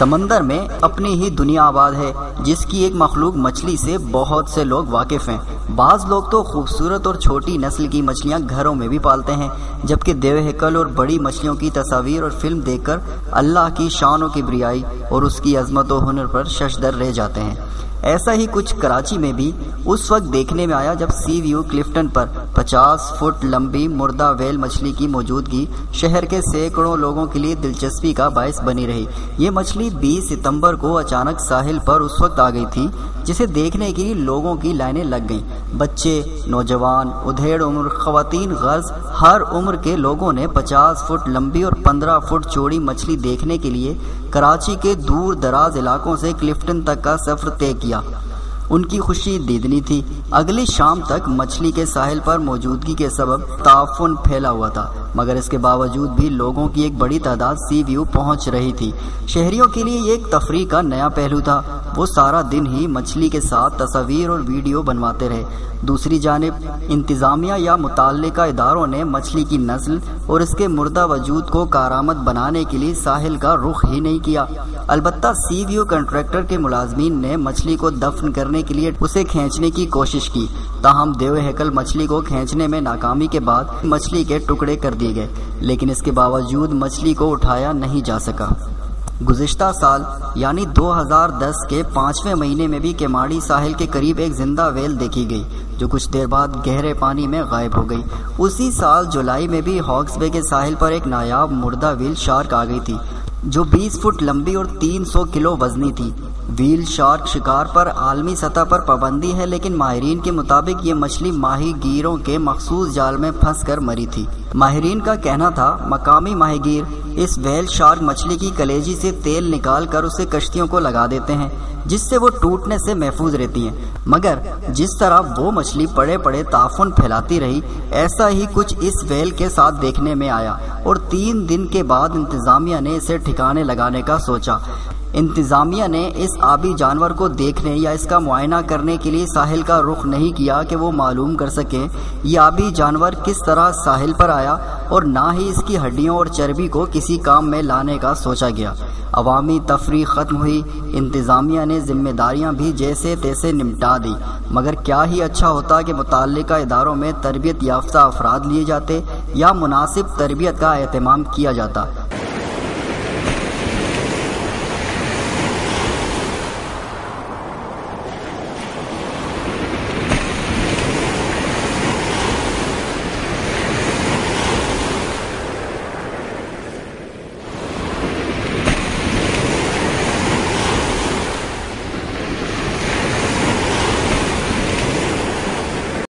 سمندر میں اپنی ہی دنیا آباد ہے جس کی ایک مخلوق مچھلی سے بہت سے لوگ واقف ہیں۔ بعض لوگ تو خوبصورت اور چھوٹی نسل کی مچھلیاں گھروں میں بھی پالتے ہیں، جبکہ دیو ہیکل اور بڑی مچھلیوں کی تصاویر اور فلم دیکھ کر اللہ کی شان و کبریائی اور اس کی عظمت و ہنر پر ششدر رہ جاتے ہیں۔ ایسا ہی کچھ کراچی میں بھی اس وقت دیکھنے میں آیا جب سی ویو کلفٹن پر 50 فٹ لمبی مردہ ویل مچھلی کی موجودگی شہر کے سینکڑوں لوگوں کے لیے دلچسپی کا باعث بنی رہی۔ یہ مچھلی 20 ستمبر کو اچانک ساحل پر اس وقت آ گئی تھی جسے دیکھنے کے لیے لوگوں کی لائنیں لگ گئیں۔ بچے، نوجوان، ادھیڑ عمر، خواتین غرض ہر عمر کے لوگوں نے 50 فٹ لمبی اور 15 فٹ چوڑی مچھلی دیکھنے کے لیے کراچی کے دور دراز علاقوں سے کلفٹن تک کا سفر طے کیا۔ ان کی خوشی دیدنی تھی۔ اگلی شام تک مچھلی کے ساحل پر موجودگی کے سبب تعفن پھیلا ہوا تھا، مگر اس کے باوجود بھی لوگوں کی ایک بڑی تعداد سی ویو پہنچ رہی تھی۔ شہریوں کے لیے یہ ایک تفریح کا نیا پہلو تھا۔ وہ سارا دن ہی مچھلی کے ساتھ تصاویر اور ویڈیو بنواتے رہے۔ دوسری جانب انتظامیہ یا متعلقہ اداروں نے مچھلی کی نسل اور اس کے مردہ وجود کو کارآمد بنانے کے لیے ساحل کا رخ ہی نہیں کیا۔ البتہ سی ویو کنٹریکٹر کے ملازمین نے مچھلی کو دفن کرنے کے لیے اسے کھینچنے کی کوشش کی، تاہم دیو ہیکل مچھلی کو کھینچنے میں ناکامی کے بعد مچھلی کے ٹکڑے کر دیے گئے، لیکن اس کے باوجود مچھلی کو اٹھایا نہیں جا سکا۔ گزشتہ سال یعنی 2010 کے 5ویں مہینے میں بھی کیماڑی ساحل کے قریب ایک زندہ ویل دیکھی گئی جو کچھ دیر بعد گہرے پانی میں غائب ہو گئی۔ اسی سال جولائی میں بھی ہاکس بے کے ساحل پر ایک نایاب مردہ ویل شارک آ گئی تھی جو 20 فٹ لمبی اور 300 کلو وزنی تھی۔ ویل شارک شکار پر عالمی سطح پر پابندی ہے، لیکن ماہرین کے مطابق یہ مچھلی ماہی گیروں کے مخصوص جال میں پھنس کر مری تھی۔ ماہرین کا کہنا تھا مقامی ماہی گیر اس ویل شارک مچھلی کی کلیجی سے تیل نکال کر اسے کشتیوں کو لگا دیتے ہیں جس سے وہ ٹوٹنے سے محفوظ رہتی ہیں، مگر جس طرح وہ مچھلی پڑے پڑے تعفن پھیلاتی رہی ایسا ہی کچھ اس ویل کے ساتھ دیکھنے میں آیا، اور 3 دن کے بعد انتظامیہ نے اسے ٹھکانے لگانے کا سوچا۔ انتظامیہ نے اس آبی جانور کو دیکھنے یا اس کا معائنہ کرنے کے لیے ساحل کا رخ نہیں کیا کہ وہ معلوم کر سکیں یہ آبی جانور کس طرح ساحل پر آیا، اور نہ ہی اس کی ہڈیوں اور چربی کو کسی کام میں لانے کا سوچا گیا۔ عوامی تفریح ختم ہوئی، انتظامیہ نے ذمہ داریاں بھی جیسے تیسے نمٹا دی، مگر کیا ہی اچھا ہوتا کہ متعلقہ اداروں میں تربیت یافتہ افراد لیے جاتے یا مناسب تربیت کا اہتمام کیا جاتا۔